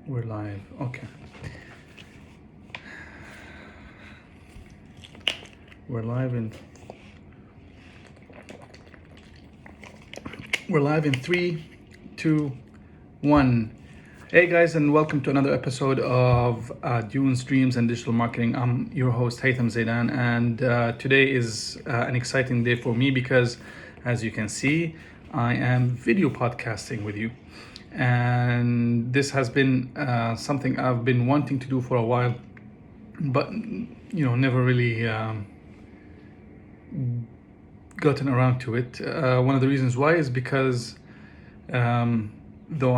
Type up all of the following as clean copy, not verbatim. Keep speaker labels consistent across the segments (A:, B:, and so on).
A: We're live. Okay. We're live in we're live in 3, 2, 1. Hey guys, and welcome to another episode of Dunes, Dreams, and Digital Marketing. I'm your host Haytham Zaidan, and today is an exciting day for me because, as you can see, I am video podcasting with you, and this has been something I've been wanting to do for a while, but never really gotten around to it. One of the reasons why is because though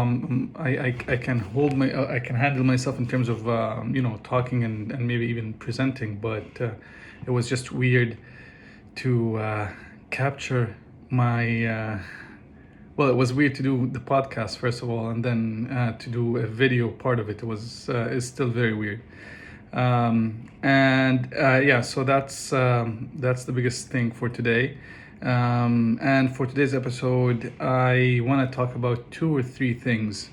A: I can hold my I can handle myself in terms of talking and maybe even presenting, but it was just weird to capture my well, it was weird to do the podcast first of all, and then to do a video part of it. It was is still very weird. And yeah, so that's the biggest thing for today. And for today's episode, I want to talk about 2 or 3 things.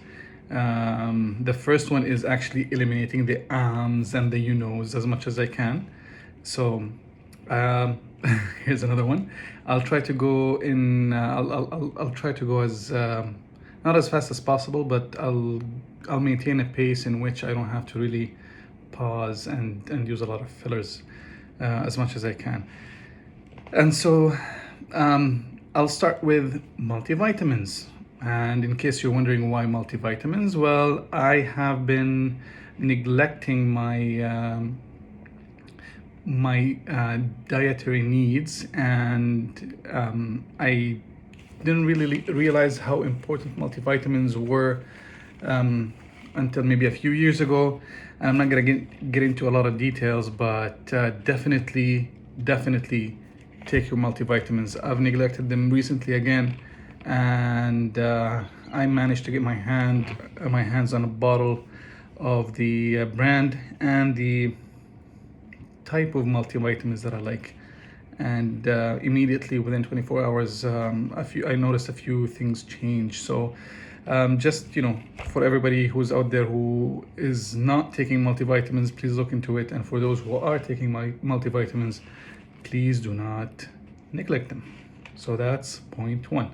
A: The first one is actually eliminating the ums and the knows as much as I can. So here's another one. I'll try to go in. I'll try to go as not as fast as possible, but I'll maintain a pace in which I don't have to really pause and use a lot of fillers as much as I can. And so I'll start with multivitamins. And in case you're wondering why multivitamins, well, I have been neglecting my dietary needs, and I didn't really realize how important multivitamins were until maybe a few years ago. And I'm not gonna get into a lot of details, but definitely take your multivitamins. I've neglected them recently again, and I managed to get my hands on a bottle of the brand and the type of multivitamins that I like. And immediately within 24 hours, I noticed a few things change. So just for everybody who's out there who is not taking multivitamins, please look into it. And for those who are taking my multivitamins, please do not neglect them. So that's point one.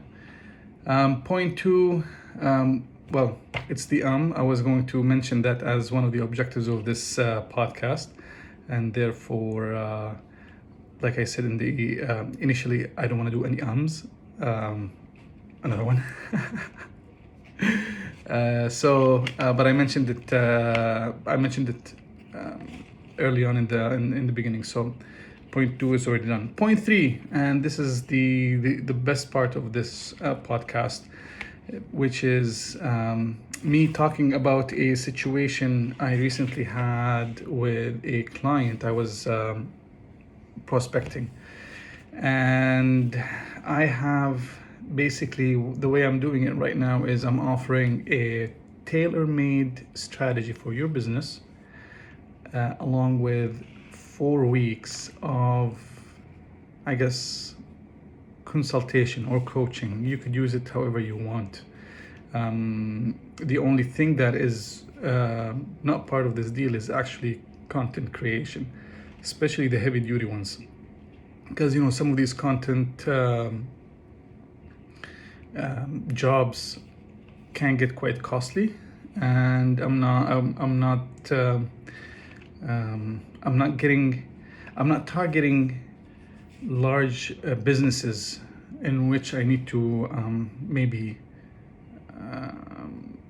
A: Point two, well, it's the I was going to mention that as one of the objectives of this podcast, and therefore, like I said in the initially, I don't want to do any ums. Another one. But I mentioned it. Early on in the beginning. So, point two is already done. Point three, and this is the best part of this podcast, which is me talking about a situation I recently had with a client I was prospecting, and I have. Basically, the way I'm doing it right now is I'm offering a tailor-made strategy for your business, along with 4 weeks of, I guess, consultation or coaching. You could use it however you want. The only thing that is not part of this deal is actually content creation, especially the heavy-duty ones, because some of these content jobs can get quite costly, and I'm not targeting large businesses in which I need to maybe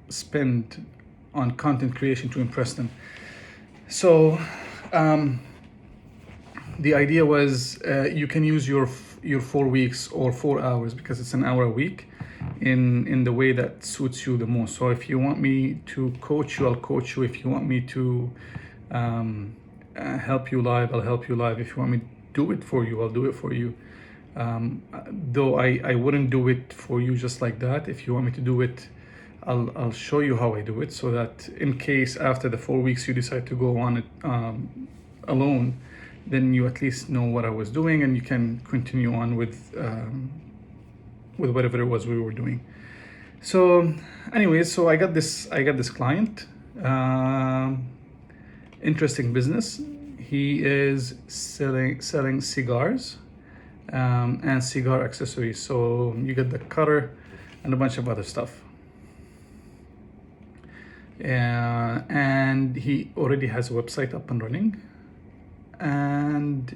A: spend on content creation to impress them. So the idea was you can use your 4 weeks or 4 hours, because it's an hour a week, in the way that suits you the most. So if you want me to coach you, I'll coach you. If you want me to help you live, I'll help you live. If you want me to do it for you, I'll do it for you. Though I wouldn't do it for you just like that. If you want me to do it, I'll show you how I do it, so that in case after the 4 weeks you decide to go on it alone, then you at least know what I was doing, and you can continue on with whatever it was we were doing. So anyways, so I got this client Um, Interesting business. He is selling cigars and cigar accessories. So you get the cutter and a bunch of other stuff. And he already has a website up and running. And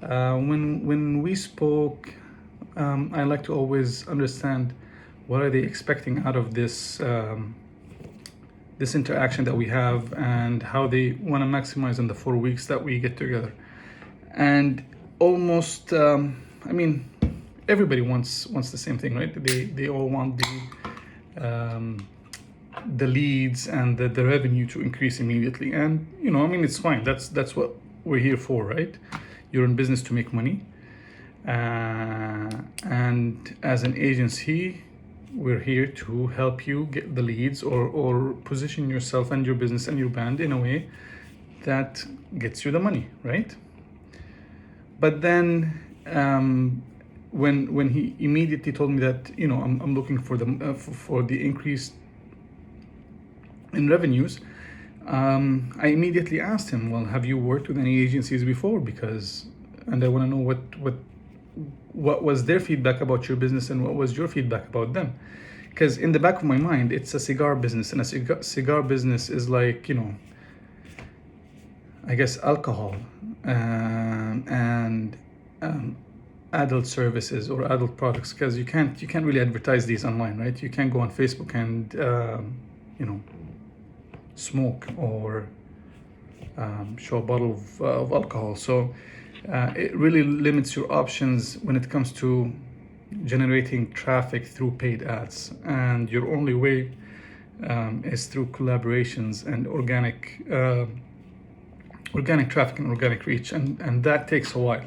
A: when we spoke, I like to always understand what are they expecting out of this interaction that we have, and how they want to maximize in the 4 weeks that we get together. And almost, I mean, everybody wants the same thing, right? They all want the leads and the revenue to increase immediately. And I mean, it's fine. That's what we're here for, right? You're in business to make money, and as an agency, we're here to help you get the leads, or position yourself and your business and your brand in a way that gets you the money, right? But then when he immediately told me that I'm looking for the increase in revenues, I immediately asked him, well, have you worked with any agencies before? And I want to know what was their feedback about your business and what was your feedback about them. Because in the back of my mind, it's a cigar business, and a cigar business is like, I guess, alcohol and adult services or adult products, because you can't really advertise these online, right? You can't go on Facebook and smoke or show a bottle of alcohol. So it really limits your options when it comes to generating traffic through paid ads, and your only way is through collaborations and organic traffic and organic reach, and that takes a while.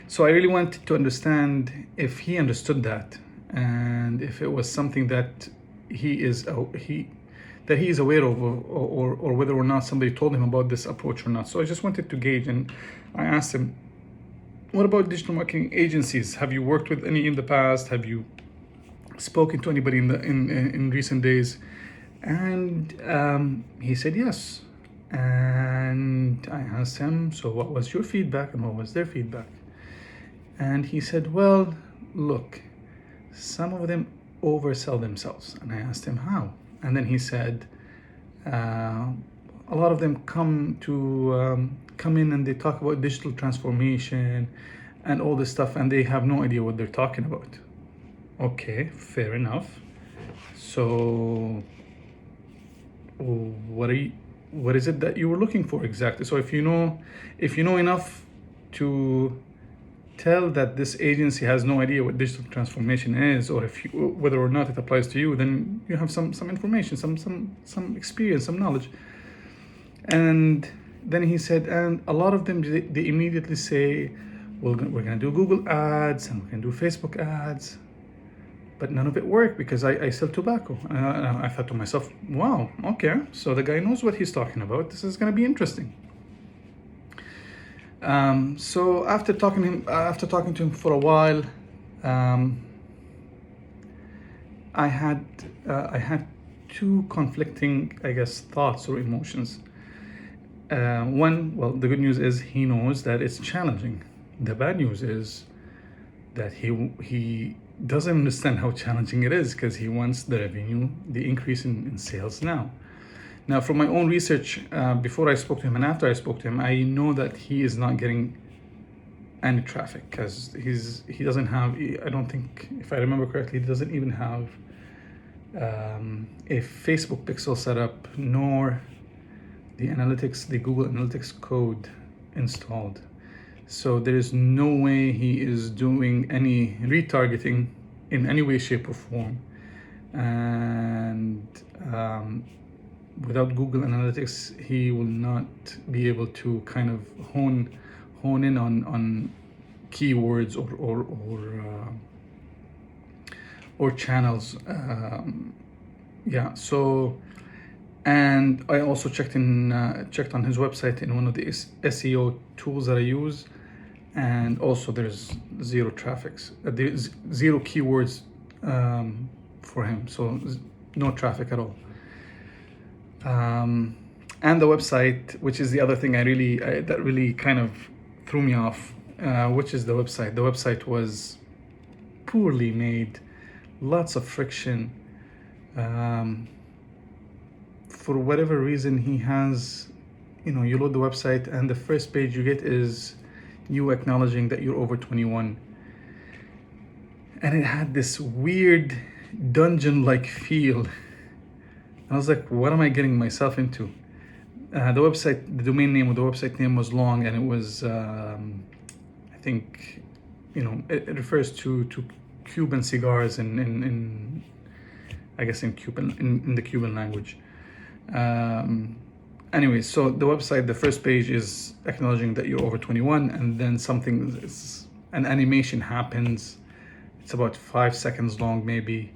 A: So I really wanted to understand if he understood that, and if it was something that he is aware of, or whether or not somebody told him about this approach or not. So I just wanted to gauge, and I asked him, what about digital marketing agencies? Have you worked with any in the past? Have you spoken to anybody in recent days? And he said yes. And I asked him, so what was your feedback and what was their feedback? And he said, well, look, some of them oversell themselves. And I asked him how. And then he said, a lot of them come in and they talk about digital transformation and all this stuff, and they have no idea what they're talking about. Okay, fair enough. So what is it that you were looking for exactly? So if you know enough to tell that this agency has no idea what digital transformation is, or whether or not it applies to you, then you have some information, some experience, some knowledge. And then he said, and a lot of them, they immediately say, well, we're going to do Google ads and we're going to do Facebook ads, but none of it worked because I sell tobacco. I thought to myself, wow, okay, so the guy knows what he's talking about. This is going to be interesting. So after talking to him for a while, I had two conflicting, I guess, thoughts or emotions. One, well, the good news is he knows that it's challenging. The bad news is that he doesn't understand how challenging it is, because he wants the revenue, the increase in sales now. Now, from my own research, before I spoke to him and after I spoke to him, I know that he is not getting any traffic, because he doesn't have, I don't think, if I remember correctly, he doesn't even have a Facebook pixel set up, nor the Google Analytics code installed. So there is no way he is doing any retargeting in any way, shape, or form. And without Google Analytics, he will not be able to kind of hone in on keywords or channels. So, and I also checked on his website in one of the SEO tools that I use, and also there's zero there's zero keywords for him, so no traffic at all. Um, and the website, which is the other thing that really kind of threw me off, which is the website. The website was poorly made, lots of friction. Um, for whatever reason, he has, you load the website and the first page you get is you acknowledging that you're over 21. And it had this weird dungeon-like feel. I was like, what am I getting myself into? The domain name of the website name was long, and it was, I think, it refers to Cuban cigars in I guess in the Cuban language. Anyway, so the website, the first page is acknowledging that you're over 21, and then an animation happens. It's about 5 seconds long, maybe,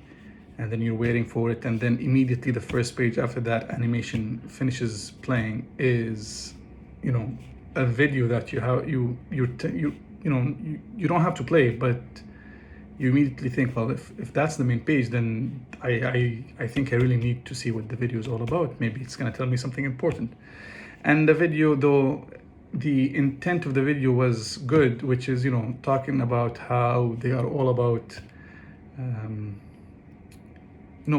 A: and then you're waiting for it, and then immediately the first page after that animation finishes playing is, a video that you have you don't have to play, but you immediately think, well, if that's the main page, then I think I really need to see what the video is all about. Maybe it's gonna tell me something important. And the video, though, the intent of the video was good, which is, talking about how they are all about,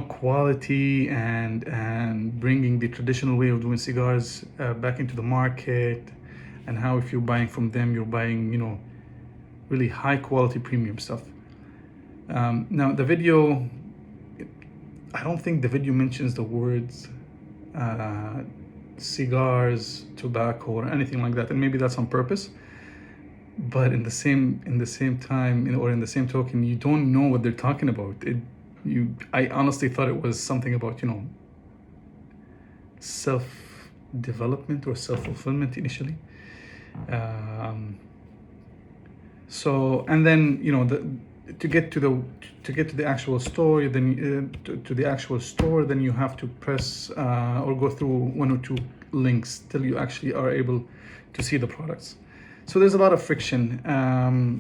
A: quality and bringing the traditional way of doing cigars back into the market, and how if you're buying from them, you're buying, really high quality premium stuff. Now the video, I don't think the video mentions the words cigars, tobacco, or anything like that, and maybe that's on purpose. But in the same time, or in the same token, you don't know what they're talking about. I honestly thought it was something about self-development or self-fulfillment initially. So, and then to get to the actual store, then to the actual store, then you have to press or go through one or two links till you actually are able to see the products. So there's a lot of friction.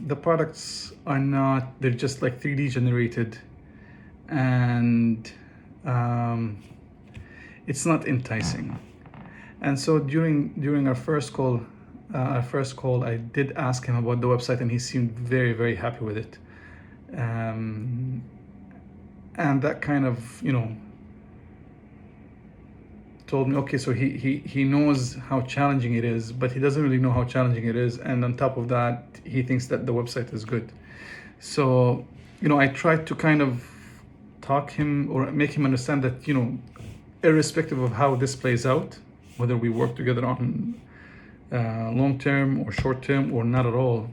A: The products they're just like 3D generated, and it's not enticing. And so during our first call, I did ask him about the website, and he seemed very, very happy with it. And that kind of, told me, okay, so he knows how challenging it is, but he doesn't really know how challenging it is. And on top of that, he thinks that the website is good. So, I tried to kind of talk him or make him understand that, irrespective of how this plays out, whether we work together on long term or short term or not at all,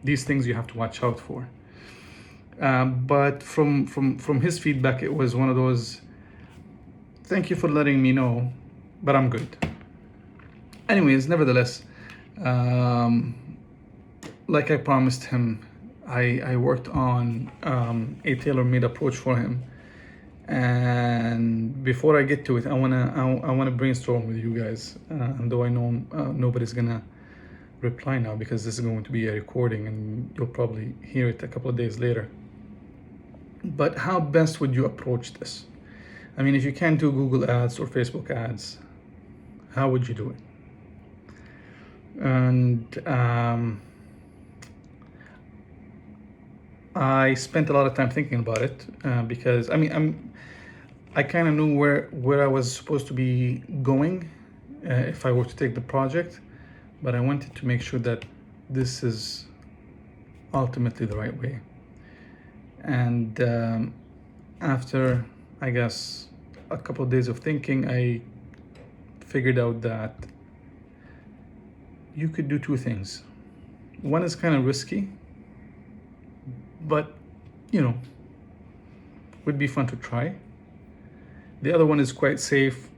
A: these things you have to watch out for. But from his feedback, it was one of those, thank you for letting me know, but I'm good. Anyways, nevertheless, like I promised him, I worked on a tailor-made approach for him. And before I get to it, I wanna brainstorm with you guys. And though I know nobody's gonna reply now because this is going to be a recording, and you'll probably hear it a couple of days later. But how best would you approach this? I mean, if you can't do Google ads or Facebook ads, how would you do it? And I spent a lot of time thinking about it because I kind of knew where I was supposed to be going if I were to take the project, but I wanted to make sure that this is ultimately the right way. And after, I guess, a couple of days of thinking, I figured out that you could do two things. One is kind of risky, but would be fun to try. The other one is quite safe,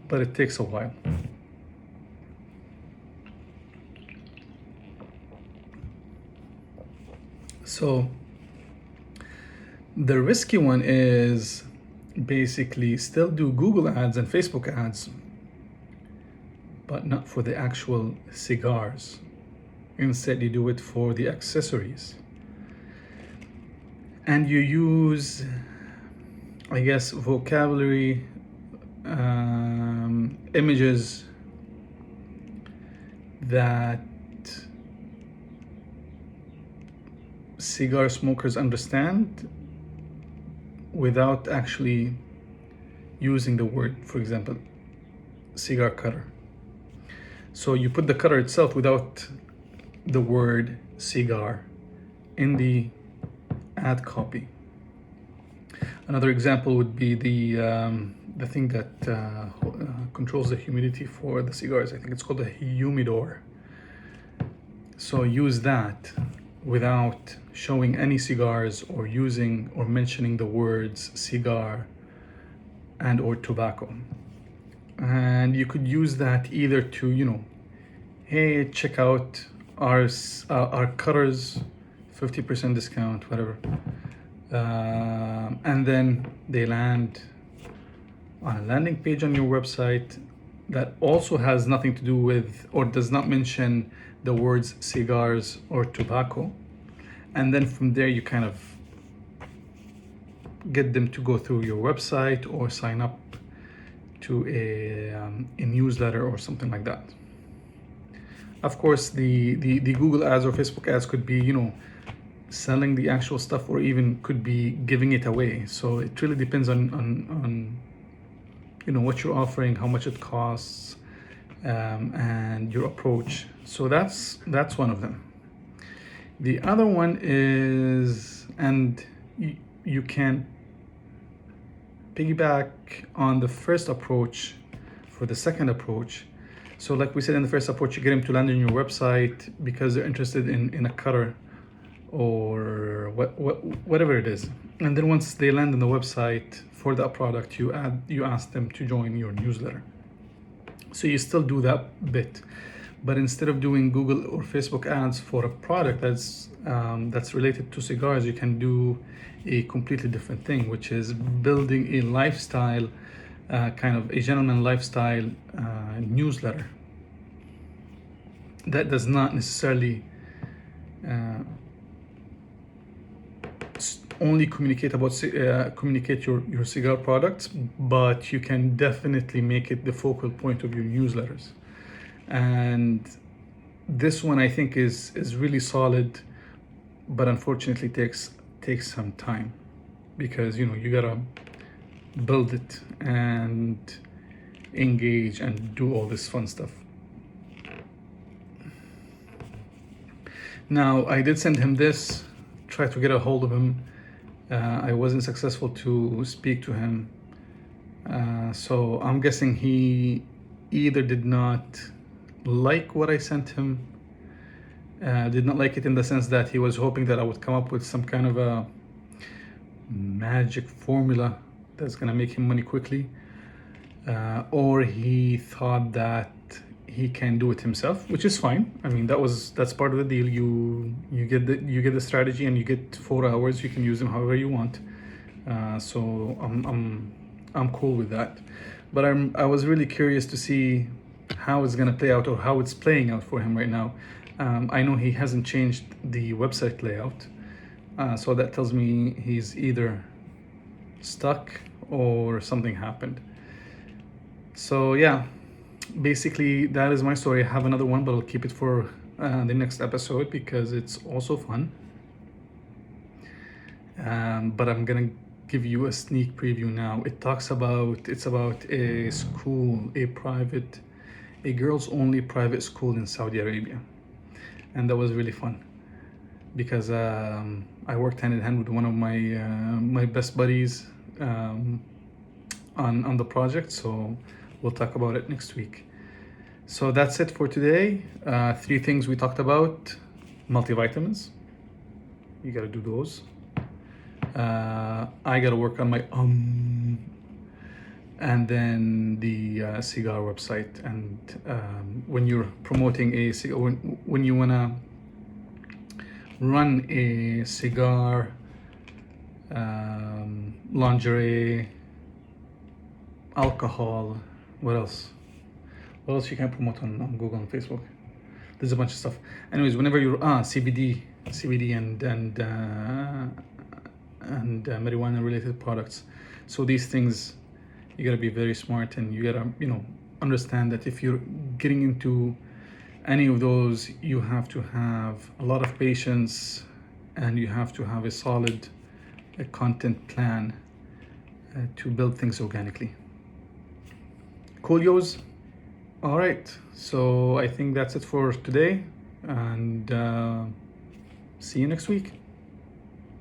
A: but it takes a while. So the risky one is basically still do Google ads and Facebook ads, but not for the actual cigars. Instead, you do it for the accessories. And you use, I guess, vocabulary images that cigar smokers understand without actually using the word. For example, cigar cutter. So you put the cutter itself without the word cigar in the ad copy. Another example would be the thing that controls the humidity for the cigars. I think it's called a humidor. So use that without showing any cigars or using or mentioning the words cigar and or tobacco. And you could use that either to, hey, check out our cutters, 50% discount, whatever. And then they land on a landing page on your website that also has nothing to do with or does not mention the words cigars or tobacco. And then from there you kind of get them to go through your website or sign up to a newsletter or something like that. Of course, the Google ads or Facebook ads could be, selling the actual stuff, or even could be giving it away. So it really depends on what you're offering, how much it costs, and your approach. So that's one of them. The other one is, and you can piggyback on the first approach for the second approach. So like we said in the first approach, you get them to land on your website because they're interested in a cutter or whatever it is. And then once they land on the website for that product, you ask them to join your newsletter. So you still do that bit, but instead of doing Google or Facebook ads for a product that's related to cigars, you can do a completely different thing, which is building a lifestyle, kind of a gentleman lifestyle newsletter that does not necessarily only communicate your cigar products, but you can definitely make it the focal point of your newsletters. And this one I think is really solid, but unfortunately takes some time because you gotta build it and engage and do all this fun stuff. Now I did send him this, try to get a hold of him. I wasn't successful to speak to him, so I'm guessing he either did not like what I sent him, did not like it in the sense that he was hoping that I would come up with some kind of a magic formula that's gonna make him money quickly, or he thought that he can do it himself, which is fine. I mean, that's part of the deal. You get the strategy and you get 4 hours. You can use them however you want. So I'm cool with that. But I was really curious to see how it's gonna play out or how it's playing out for him right now. I know he hasn't changed the website layout, so that tells me he's either stuck or something happened. So yeah, basically that is my story. I have another one, but I'll keep it for the next episode because it's also fun. But I'm gonna give you a sneak preview now. It's about a school, a girls only private school in Saudi Arabia, and that was really fun because I worked hand in hand with one of my best buddies on the project. So we'll talk about it next week. So that's it for today. 3 things we talked about: multivitamins, you gotta do those. I gotta work on my and then the cigar website. And when you're promoting a cigar, when you wanna run a cigar lingerie, alcohol, what else you can promote on Google and Facebook? There's a bunch of stuff. Anyways, whenever you're CBD and marijuana related products. So these things You gotta be very smart, and you gotta, understand that if you're getting into any of those, you have to have a lot of patience, and you have to have a solid content plan to build things organically. Coolios. All right, so I think that's it for today, and see you next week.